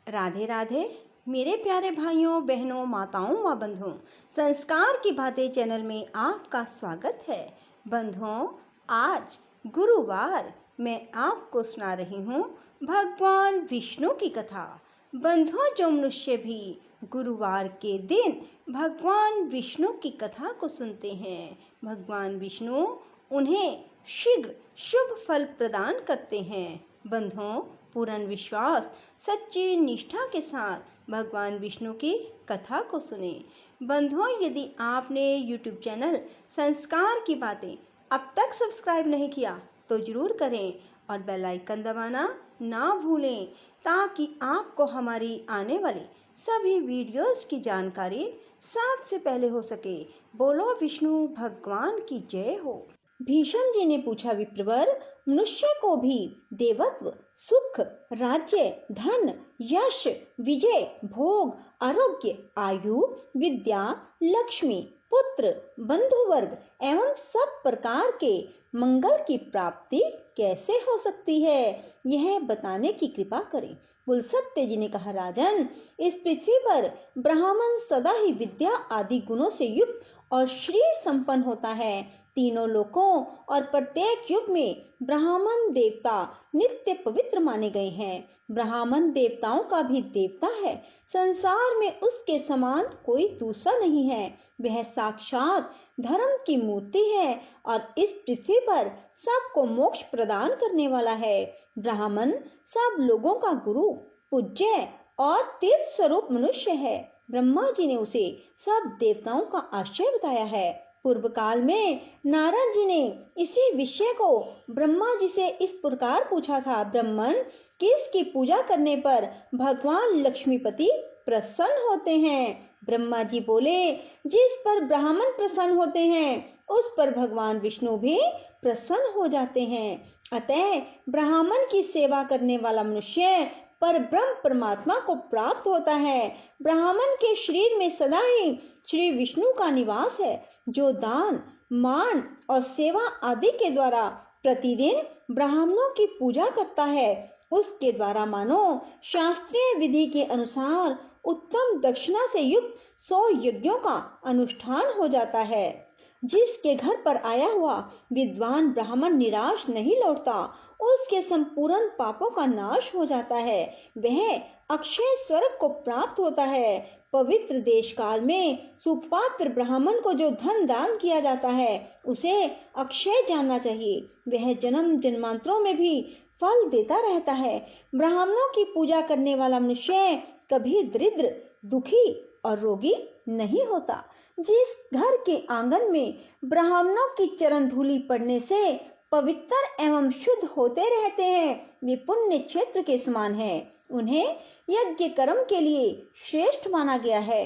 राधे राधे मेरे प्यारे भाइयों बहनों माताओं व बंधुओं, संस्कार की बातें चैनल में आपका स्वागत है। बंधुओं, आज गुरुवार मैं आपको सुना रही हूँ भगवान विष्णु की कथा। बंधुओं, जो मनुष्य भी गुरुवार के दिन भगवान विष्णु की कथा को सुनते हैं, भगवान विष्णु उन्हें शीघ्र शुभ फल प्रदान करते हैं। बंधुओं, पूर्ण विश्वास सच्ची निष्ठा के साथ भगवान विष्णु की कथा को सुने। बंधुओं, यदि आपने YouTube चैनल संस्कार की बातें अब तक सब्सक्राइब नहीं किया तो जरूर करें और बेल आइकन दबाना ना भूलें, ताकि आपको हमारी आने वाली सभी वीडियोस की जानकारी सबसे पहले हो सके। बोलो विष्णु भगवान की जय हो। भीष्म जी ने पूछा, विप्रवर, मनुष्य को भी देवत्व, सुख, राज्य, धन, यश, विजय, भोग, आरोग्य, आयु, विद्या, लक्ष्मी, पुत्र, बंधु वर्ग एवं सब प्रकार के मंगल की प्राप्ति कैसे हो सकती है, यह बताने की कृपा करें। कुलसत्य जी ने कहा, राजन, इस पृथ्वी पर ब्राह्मण सदा ही विद्या आदि गुणों से युक्त और श्री संपन्न होता है। तीनों लोकों और प्रत्येक युग में ब्राह्मण देवता नित्य पवित्र माने गए हैं। ब्राह्मण देवताओं का भी देवता है। संसार में उसके समान कोई दूसरा नहीं है। वह साक्षात धर्म की मूर्ति है और इस पृथ्वी पर सबको मोक्ष प्रदान करने वाला है। ब्राह्मण सब लोगों का गुरु, पूज्य और तीर्थ स्वरूप मनुष्य है। ब्रह्मा जी ने उसे सब देवताओं का आश्रय बताया है। पूर्व काल में नारद जी ने इसी विषय को ब्रह्मा जी से इस प्रकार पूछा था, ब्राह्मण किसकी पूजा करने पर भगवान लक्ष्मीपति प्रसन्न होते हैं? ब्रह्मा जी बोले, जिस पर ब्राह्मण प्रसन्न होते हैं उस पर भगवान विष्णु भी प्रसन्न हो जाते हैं। अतः ब्राह्मण की सेवा करने वाला मनुष्य पर ब्रह्म परमात्मा को प्राप्त होता है। ब्राह्मण के शरीर में सदा ही श्री विष्णु का निवास है, जो दान, मान और सेवा आदि के द्वारा प्रतिदिन ब्राह्मणों की पूजा करता है। उसके द्वारा मानो शास्त्रीय विधि के अनुसार उत्तम दक्षिणा से युक्त 100 यज्ञों का अनुष्ठान हो जाता है। जिसके घर पर आया हुआ विद्वान ब्राह्मण निराश नहीं लौटता, उसके संपूर्ण पापों का नाश हो जाता है। वह अक्षय स्वर्ग को प्राप्त होता है। पवित्र देश काल में सुपात्र ब्राह्मण को जो धन दान किया जाता है उसे अक्षय जानना चाहिए। वह जन्म जन्मांतरों में भी फल देता रहता है। ब्राह्मणों की पूजा करने वाला मनुष्य कभी दरिद्र, दुखी और रोगी नहीं होता। जिस घर के आंगन में ब्राह्मणों की चरण धूलि पड़ने से पवित्र एवं शुद्ध होते रहते हैं, वे पुण्य क्षेत्र के समान है। उन्हें यज्ञ कर्म के लिए श्रेष्ठ माना गया है।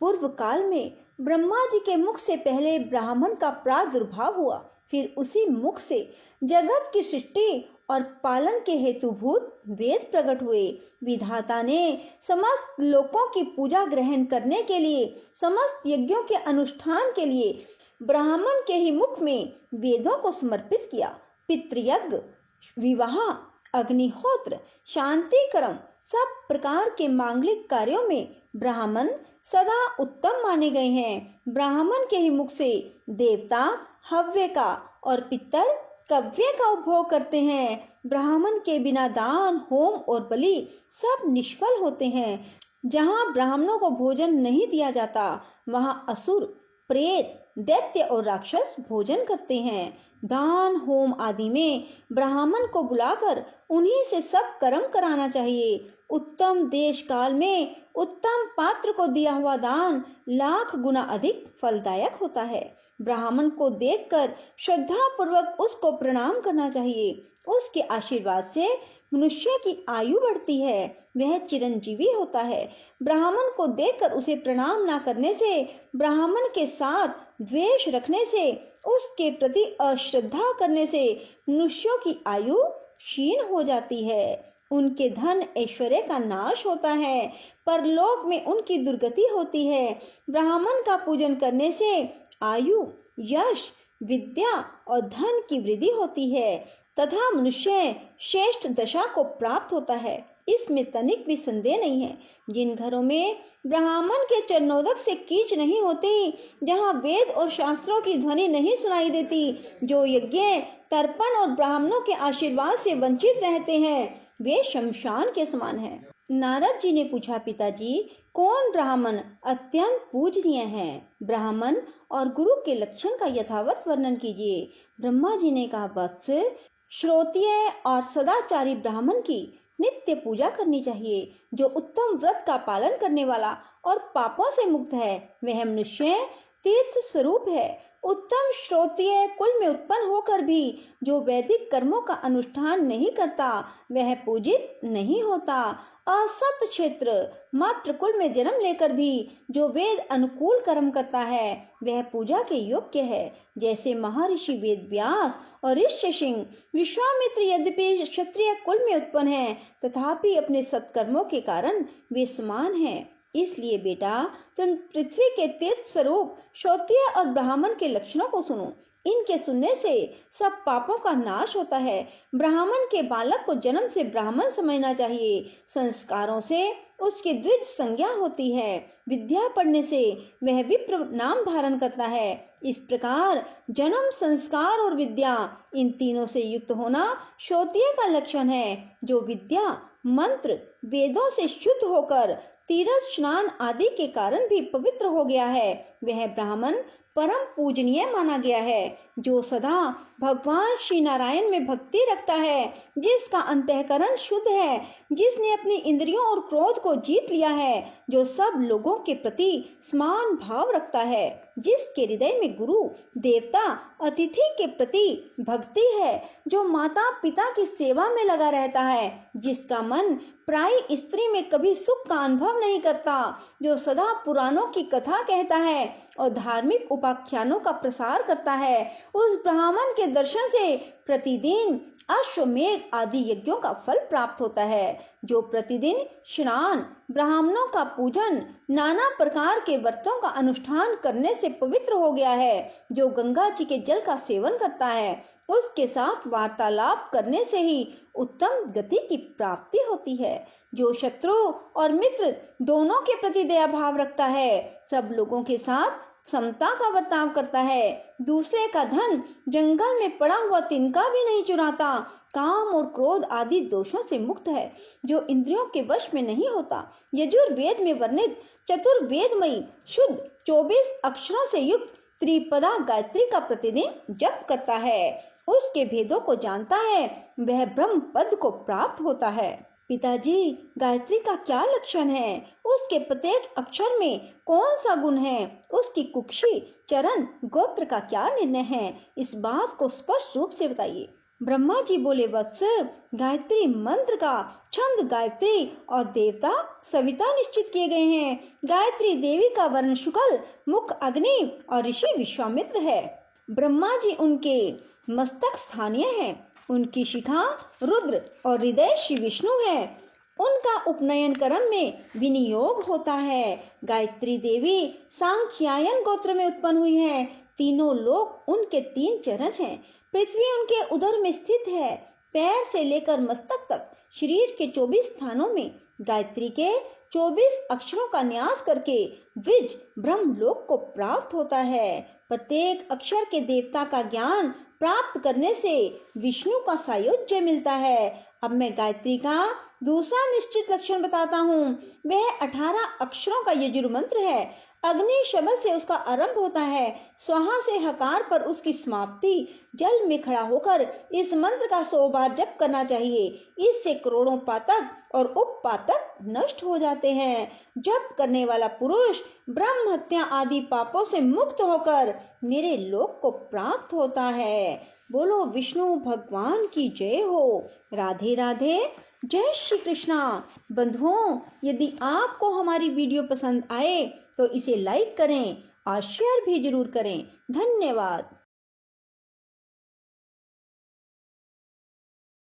पूर्व काल में ब्रह्मा जी के मुख से पहले ब्राह्मण का प्रादुर्भाव हुआ, फिर उसी मुख से जगत की सृष्टि और पालन के हेतुभूत वेद प्रकट हुए। विधाता ने समस्त लोकों की पूजा ग्रहण करने के लिए, समस्त यज्ञों के अनुष्ठान के लिए ब्राह्मण के ही मुख में वेदों को समर्पित किया। पितृयज्ञ, विवाह, अग्निहोत्र, शांति कर्म, सब प्रकार के मांगलिक कार्यों में ब्राह्मण सदा उत्तम माने गए हैं। ब्राह्मण के ही मुख से देवता हव्य का और पितर कव्य का उपभोग करते हैं। ब्राह्मण के बिना दान, होम और बलि सब निष्फल होते हैं। जहाँ ब्राह्मणों को भोजन नहीं दिया जाता, वहाँ असुर, प्रेत, दैत्य और राक्षस भोजन करते हैं। दान, होम आदि में ब्राह्मण को बुलाकर उन्हीं से सब कर्म कराना चाहिए। उत्तम देश काल में उत्तम पात्र को दिया हुआ दान लाख गुना अधिक फलदायक होता है। ब्राह्मण को देखकर श्रद्धा पूर्वक उसको प्रणाम करना चाहिए। उसके आशीर्वाद से मनुष्य की आयु बढ़ती है, वह चिरंजीवी होता है। ब्राह्मण को देखकर उसे प्रणाम न करने से, ब्राह्मण के साथ द्वेष रखने से, उसके प्रति अश्रद्धा करने से मनुष्यों की आयु क्षीण हो जाती है। उनके धन ऐश्वर्य का नाश होता है, परलोक में उनकी दुर्गति होती है। ब्राह्मण का पूजन करने से आयु, यश, विद्या और धन की वृद्धि होती है तथा मनुष्य श्रेष्ठ दशा को प्राप्त होता है। इसमें तनिक भी संदेह नहीं है। जिन घरों में ब्राह्मण के चरणोदक से कीच नहीं होती, जहाँ वेद और शास्त्रों की ध्वनि नहीं सुनाई देती, जो यज्ञ तर्पण और ब्राह्मणों के आशीर्वाद से वंचित रहते हैं, वे शमशान के समान हैं। नारद जी ने पूछा, पिताजी, कौन ब्राह्मण अत्यंत पूजनीय है? ब्राह्मण और गुरु के लक्षण का यथावत वर्णन कीजिए। ब्रह्मा जी ने कहा, वत्स, श्रोत्रिय और सदाचारी ब्राह्मण की नित्य पूजा करनी चाहिए। जो उत्तम व्रत का पालन करने वाला और पापों से मुक्त है, वह मनुष्य तीर्थ स्वरूप है। उत्तम श्रोत्रिय कुल में उत्पन्न होकर भी जो वैदिक कर्मों का अनुष्ठान नहीं करता, वह पूजित नहीं होता। असत क्षेत्र मात्र कुल में जन्म लेकर भी जो वेद अनुकूल कर्म करता है, वह पूजा के योग्य है। जैसे महर्षि वेद व्यास और ऋष्यशृंग विश्वामित्र यद्यपि क्षत्रिय कुल में उत्पन्न है, तथापि अपने सत्कर्मों के कारण वे समान हैं। इसलिए बेटा, तुम पृथ्वी के तीर्थ स्वरूप क्षत्रिय और ब्राह्मण के लक्षणों को सुनो। इनके सुनने से सब पापों का नाश होता है। ब्राह्मण के बालक को जन्म से ब्राह्मण समझना चाहिए। संस्कारों से उसकी द्विज संज्ञा होती है। विद्या पढ़ने से वह विप्र नाम धारण करता है। इस प्रकार जन्म, संस्कार और विद्या, इन तीनों से युक्त होना क्षत्रिय का लक्षण है। जो विद्या, मंत्र, वेदों से शुद्ध होकर तीर्थ स्नान आदि के कारण भी पवित्र हो गया है, वह ब्राह्मण परम पूजनीय माना गया है। जो सदा भगवान श्री नारायण में भक्ति रखता है, जिसका अंतःकरण शुद्ध है, जिसने अपनी इंद्रियों और क्रोध को जीत लिया है, जो सब लोगों के प्रति समान भाव रखता है, जिसके हृदय में गुरु, देवता, अतिथि के प्रति भक्ति है, जो माता पिता की सेवा में लगा रहता है, जिसका मन पराई स्त्री में कभी सुख का अनुभव नहीं करता, जो सदा पुराणों की कथा कहता है और धार्मिक उपाख्यानों का प्रसार करता है, उस ब्राह्मण के दर्शन से प्रतिदिन अश्वमेध आदि यज्ञों का फल प्राप्त होता है। जो प्रतिदिन स्नान, ब्राह्मणों का पूजन, नाना प्रकार के व्रतों का अनुष्ठान करने से पवित्र हो गया है, जो गंगा जी के जल का सेवन करता है, उसके साथ वार्तालाप करने से ही उत्तम गति की प्राप्ति होती है। जो शत्रु और मित्र दोनों के प्रति दया भाव रखता है, सब लोगों के साथ समता का बर्ताव करता है, दूसरे का धन जंगल में पड़ा हुआ तिनका भी नहीं चुराता, काम और क्रोध आदि दोषों से मुक्त है, जो इंद्रियों के वश में नहीं होता, यजुर्वेद में वर्णित चतुर्वेदमयी शुद्ध 24 अक्षरों से युक्त त्रिपदा गायत्री का प्रतिदिन जप करता है, उसके भेदों को जानता है, वह ब्रह्म पद को प्राप्त होता है। पिताजी, गायत्री का क्या लक्षण है? उसके प्रत्येक अक्षर में कौन सा गुण है? उसकी कुक्षी, चरण, गोत्र का क्या निर्णय है? इस बात को स्पष्ट रूप से बताइए। ब्रह्मा जी बोले, वत्स, गायत्री मंत्र का छंद गायत्री और देवता सविता निश्चित किए गए हैं। गायत्री देवी का वर्ण शुक्ल, मुख अग्नि और ऋषि विश्वामित्र है। ब्रह्मा जी उनके मस्तक स्थानीय है, उनकी शिखा रुद्र और हृदय श्री विष्णु है। उनका उपनयन क्रम में विनियोग होता है। गायत्री देवी सांख्यायन गोत्र में उत्पन्न हुई है। तीनों लोक उनके 3 चरण हैं। पृथ्वी उनके उदर में स्थित है। पैर से लेकर मस्तक तक शरीर के 24 स्थानों में गायत्री के 24 अक्षरों का न्यास करके द्विज ब्रह्मलोक को प्राप्त होता है। प्रत्येक अक्षर के देवता का ज्ञान प्राप्त करने से विष्णु का सायुज्य मिलता है। अब मैं गायत्री का दूसरा निश्चित लक्षण बताता हूँ। वह 18 अक्षरों का यजुर मंत्र है। अग्नि शब्द से उसका आरंभ होता है, स्वाहा से हकार पर उसकी समाप्ति। जल में खड़ा होकर इस मंत्र का 100 बार जप करना चाहिए। इससे करोड़ों पातक और उपपातक नष्ट हो जाते हैं। जप करने वाला पुरुष ब्रह्म हत्या आदि पापों से मुक्त होकर मेरे लोक को प्राप्त होता है। बोलो विष्णु भगवान की जय हो। राधे राधे। जय श्री कृष्णा। बंधुओं, यदि आपको हमारी वीडियो पसंद आए तो इसे लाइक करें और शेयर भी जरूर करें। धन्यवाद।